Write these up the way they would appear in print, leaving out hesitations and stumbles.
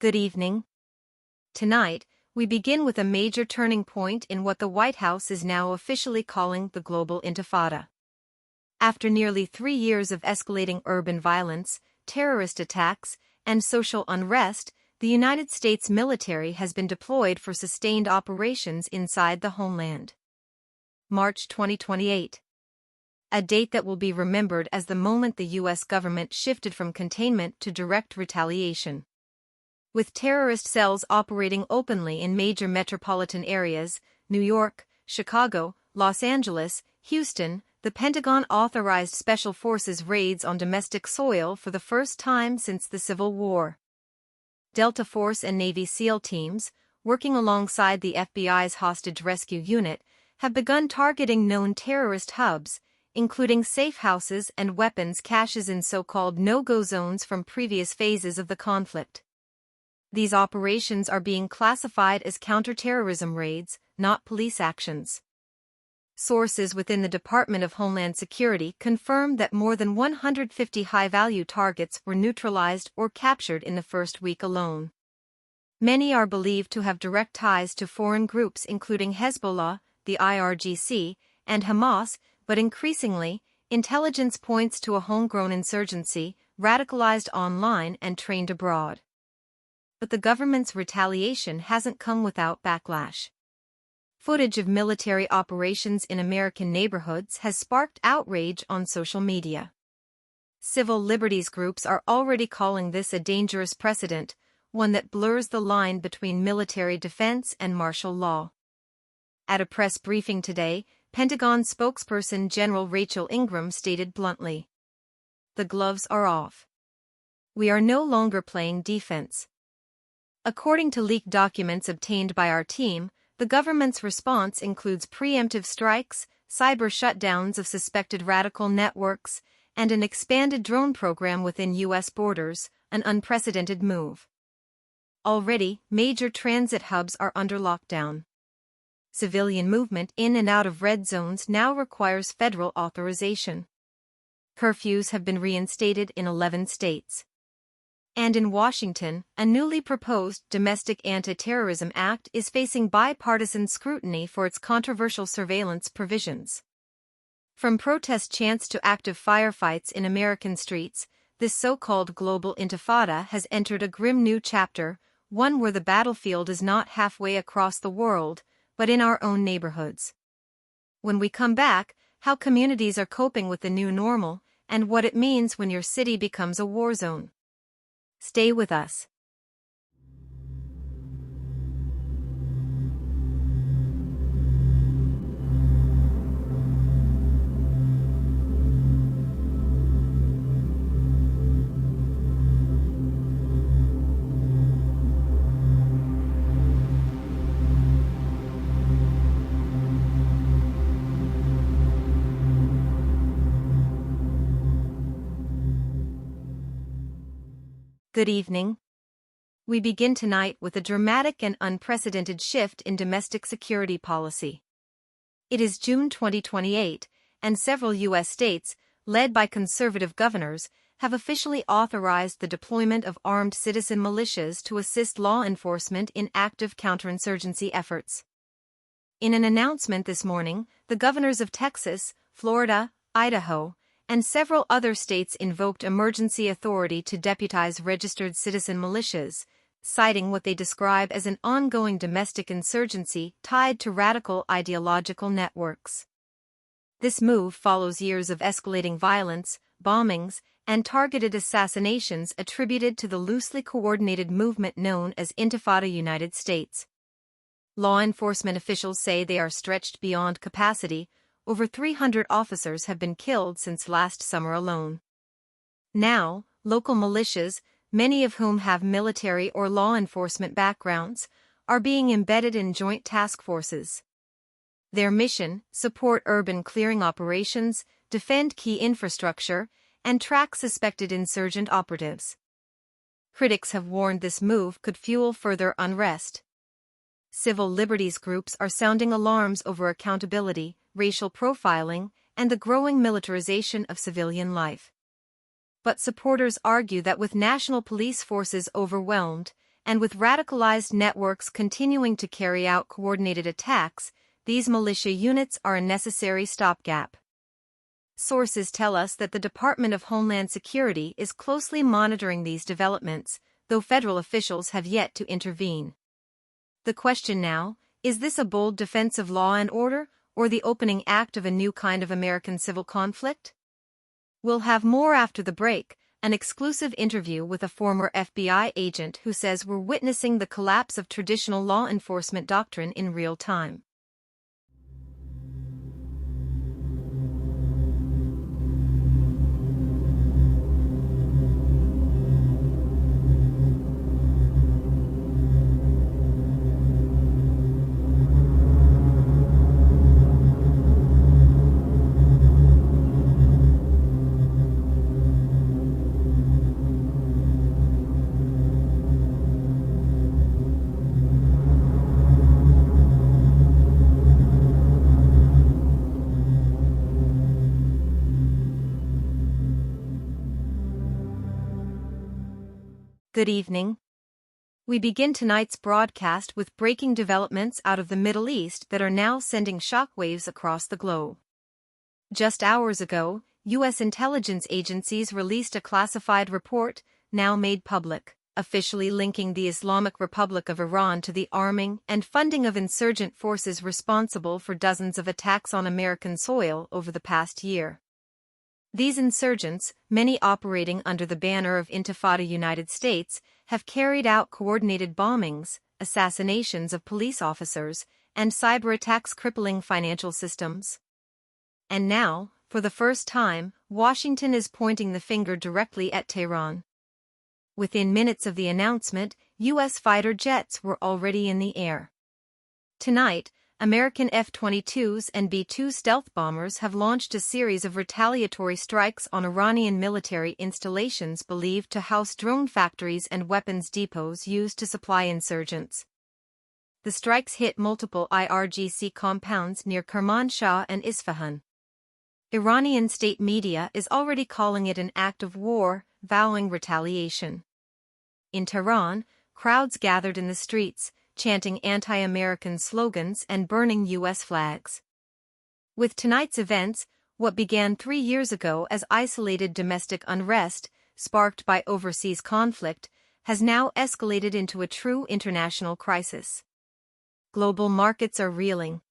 Good evening. Tonight, we begin with a major turning point in what the White House is now officially calling the Global Intifada. After nearly 3 years of escalating urban violence, terrorist attacks, and social unrest, the United States military has been deployed for sustained operations inside the homeland. March 2028. A date that will be remembered as the moment the U.S. government shifted from containment to direct retaliation. With terrorist cells operating openly in major metropolitan areas, New York, Chicago, Los Angeles, Houston, the Pentagon authorized Special Forces raids on domestic soil for the first time since the Civil War. Delta Force and Navy SEAL teams, working alongside the FBI's hostage rescue unit, have begun targeting known terrorist hubs, including safe houses and weapons caches in so-called no-go zones from previous phases of the conflict. These operations are being classified as counterterrorism raids, not police actions. Sources within the Department of Homeland Security confirmed that more than 150 high-value targets were neutralized or captured in the first week alone. Many are believed to have direct ties to foreign groups including Hezbollah, the IRGC, and Hamas, but increasingly, intelligence points to a homegrown insurgency, radicalized online and trained abroad. But the government's retaliation hasn't come without backlash. Footage of military operations in American neighborhoods has sparked outrage on social media. Civil liberties groups are already calling this a dangerous precedent, one that blurs the line between military defense and martial law. At a press briefing today, Pentagon spokesperson General Rachel Ingram stated bluntly, "The gloves are off. We are no longer playing defense." According to leaked documents obtained by our team, the government's response includes preemptive strikes, cyber shutdowns of suspected radical networks, and an expanded drone program within U.S. borders, an unprecedented move. Already, major transit hubs are under lockdown. Civilian movement in and out of red zones now requires federal authorization. Curfews have been reinstated in 11 states. And in Washington, a newly proposed Domestic Anti-Terrorism Act is facing bipartisan scrutiny for its controversial surveillance provisions. From protest chants to active firefights in American streets, this so-called Global Intifada has entered a grim new chapter, one where the battlefield is not halfway across the world, but in our own neighborhoods. When we come back, how communities are coping with the new normal, and what it means when your city becomes a war zone. Stay with us. Good evening. We begin tonight with a dramatic and unprecedented shift in domestic security policy. It is June 2028, and several U.S. states, led by conservative governors, have officially authorized the deployment of armed citizen militias to assist law enforcement in active counterinsurgency efforts. In an announcement this morning, the governors of Texas, Florida, Idaho, and several other states invoked emergency authority to deputize registered citizen militias, citing what they describe as an ongoing domestic insurgency tied to radical ideological networks. This move follows years of escalating violence, bombings, and targeted assassinations attributed to the loosely coordinated movement known as Intifada United States. Law enforcement officials say they are stretched beyond capacity. Over 300 officers have been killed since last summer alone. Now, local militias, many of whom have military or law enforcement backgrounds, are being embedded in joint task forces. Their mission: support urban clearing operations, defend key infrastructure, and track suspected insurgent operatives. Critics have warned this move could fuel further unrest. Civil liberties groups are sounding alarms over accountability, racial profiling, and the growing militarization of civilian life. But supporters argue that with national police forces overwhelmed, and with radicalized networks continuing to carry out coordinated attacks, these militia units are a necessary stopgap. Sources tell us that the Department of Homeland Security is closely monitoring these developments, though federal officials have yet to intervene. The question now, is this a bold defense of law and order, or the opening act of a new kind of American civil conflict? We'll have more after the break, an exclusive interview with a former FBI agent who says we're witnessing the collapse of traditional law enforcement doctrine in real time. Good evening. We begin tonight's broadcast with breaking developments out of the Middle East that are now sending shockwaves across the globe. Just hours ago, U.S. intelligence agencies released a classified report, now made public, officially linking the Islamic Republic of Iran to the arming and funding of insurgent forces responsible for dozens of attacks on American soil over the past year. These insurgents, many operating under the banner of Intifada United States, have carried out coordinated bombings, assassinations of police officers, and cyber attacks crippling financial systems. And now, for the first time, Washington is pointing the finger directly at Tehran. Within minutes of the announcement, U.S. fighter jets were already in the air. Tonight, American F-22s and B-2 stealth bombers have launched a series of retaliatory strikes on Iranian military installations believed to house drone factories and weapons depots used to supply insurgents. The strikes hit multiple IRGC compounds near Kermanshah and Isfahan. Iranian state media is already calling it an act of war, vowing retaliation. In Tehran, crowds gathered in the streets, chanting anti-American slogans and burning U.S. flags. With tonight's events, what began 3 years ago as isolated domestic unrest, sparked by overseas conflict, has now escalated into a true international crisis. Global markets are reeling.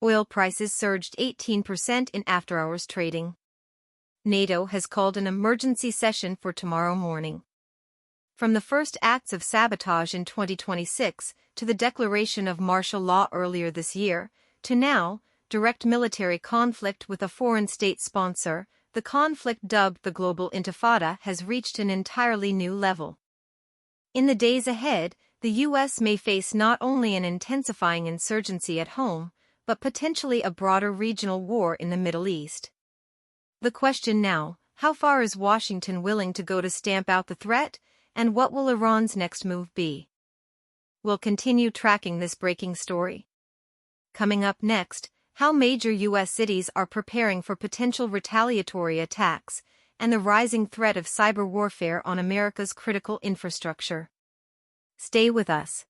Oil prices surged 18% in after-hours trading. NATO has called an emergency session for tomorrow morning. From the first acts of sabotage in 2026 to the declaration of martial law earlier this year, to now, direct military conflict with a foreign state sponsor, the conflict dubbed the Global Intifada has reached an entirely new level. In the days ahead, the U.S. may face not only an intensifying insurgency at home, but potentially a broader regional war in the Middle East. The question now, how far is Washington willing to go to stamp out the threat? And what will Iran's next move be? We'll continue tracking this breaking story. Coming up next, how major U.S. cities are preparing for potential retaliatory attacks, and the rising threat of cyber warfare on America's critical infrastructure. Stay with us.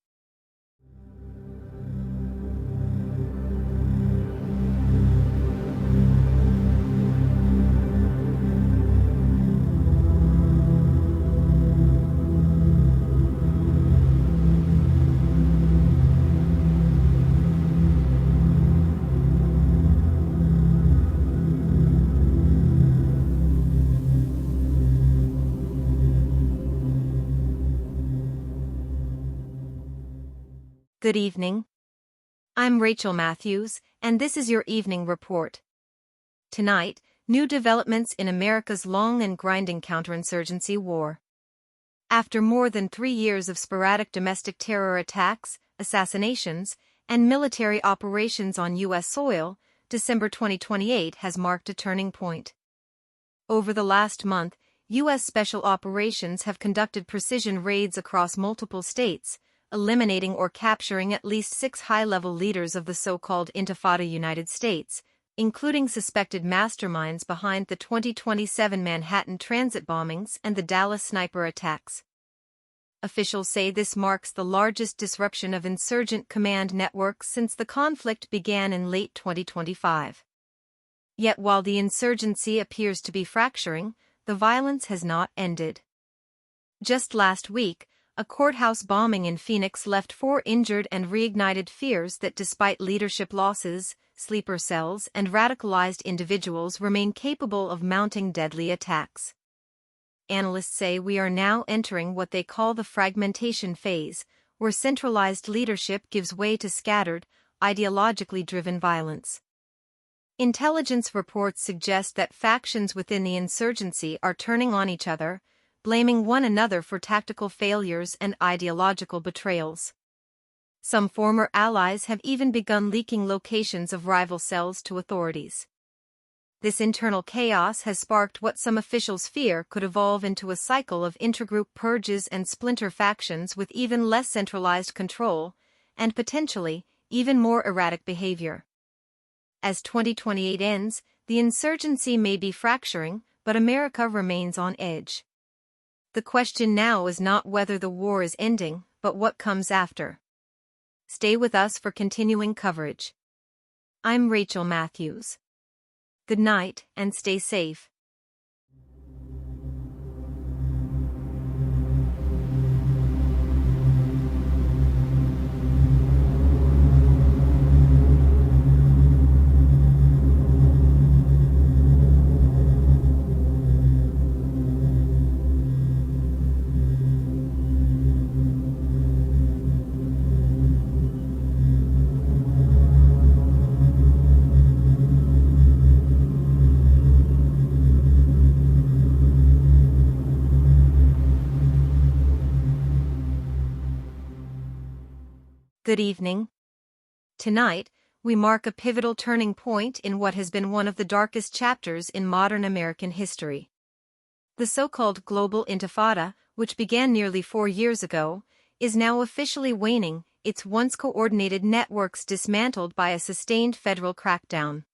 Good evening. I'm Rachel Matthews, and this is your evening report. Tonight, new developments in America's long and grinding counterinsurgency war. After more than 3 years of sporadic domestic terror attacks, assassinations, and military operations on U.S. soil, December 2028 has marked a turning point. Over the last month, U.S. special operations have conducted precision raids across multiple states, eliminating or capturing at least 6 high-level leaders of the so-called Intifada United States, including suspected masterminds behind the 2027 Manhattan transit bombings and the Dallas sniper attacks. Officials say this marks the largest disruption of insurgent command networks since the conflict began in late 2025. Yet while the insurgency appears to be fracturing, the violence has not ended. Just last week, a courthouse bombing in Phoenix left 4 injured and reignited fears that despite leadership losses, sleeper cells and radicalized individuals remain capable of mounting deadly attacks. Analysts say we are now entering what they call the fragmentation phase, where centralized leadership gives way to scattered, ideologically driven violence. Intelligence reports suggest that factions within the insurgency are turning on each other, blaming one another for tactical failures and ideological betrayals. Some former allies have even begun leaking locations of rival cells to authorities. This internal chaos has sparked what some officials fear could evolve into a cycle of intergroup purges and splinter factions with even less centralized control, and potentially, even more erratic behavior. As 2028 ends, the insurgency may be fracturing, but America remains on edge. The question now is not whether the war is ending, but what comes after. Stay with us for continuing coverage. I'm Rachel Matthews. Good night and stay safe. Good evening. Tonight, we mark a pivotal turning point in what has been one of the darkest chapters in modern American history. The so-called Global Intifada, which began nearly 4 years ago, is now officially waning, its once coordinated networks dismantled by a sustained federal crackdown.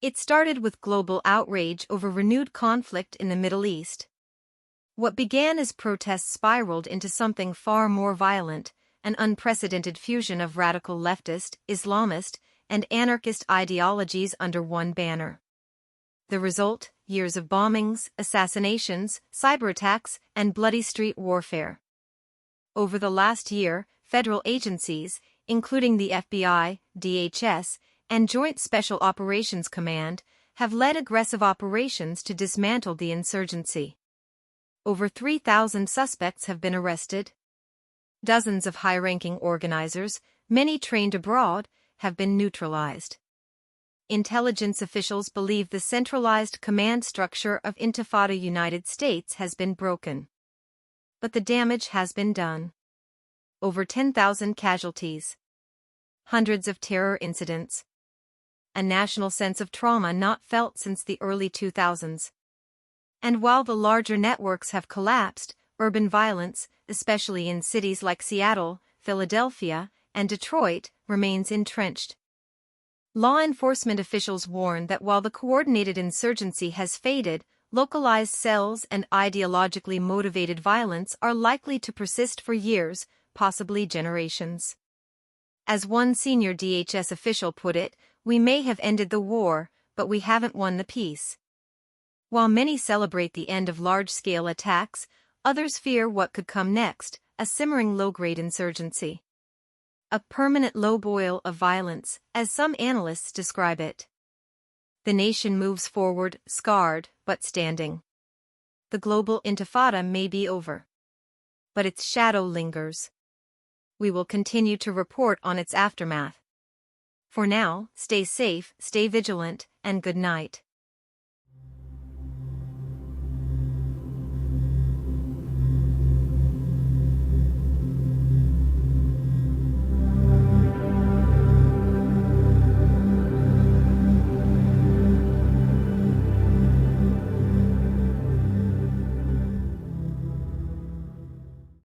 It started with global outrage over renewed conflict in the Middle East. What began as protests spiraled into something far more violent, an unprecedented fusion of radical leftist, Islamist, and anarchist ideologies under one banner. The result: years of bombings, assassinations, cyberattacks, and bloody street warfare. Over the last year, federal agencies, including the FBI, DHS, and Joint Special Operations Command, have led aggressive operations to dismantle the insurgency. Over 3,000 suspects have been arrested. Dozens of high-ranking organizers, many trained abroad, have been neutralized. Intelligence officials believe the centralized command structure of Intifada United States has been broken. But the damage has been done. Over 10,000 casualties. Hundreds of terror incidents. A national sense of trauma not felt since the early 2000s. And while the larger networks have collapsed, urban violence, especially in cities like Seattle, Philadelphia, and Detroit, remains entrenched. Law enforcement officials warn that while the coordinated insurgency has faded, localized cells and ideologically motivated violence are likely to persist for years, possibly generations. As one senior DHS official put it, "We may have ended the war, but we haven't won the peace." While many celebrate the end of large-scale attacks, others fear what could come next, a simmering low-grade insurgency. A permanent low boil of violence, as some analysts describe it. The nation moves forward, scarred, but standing. The global intifada may be over. But its shadow lingers. We will continue to report on its aftermath. For now, stay safe, stay vigilant, and good night.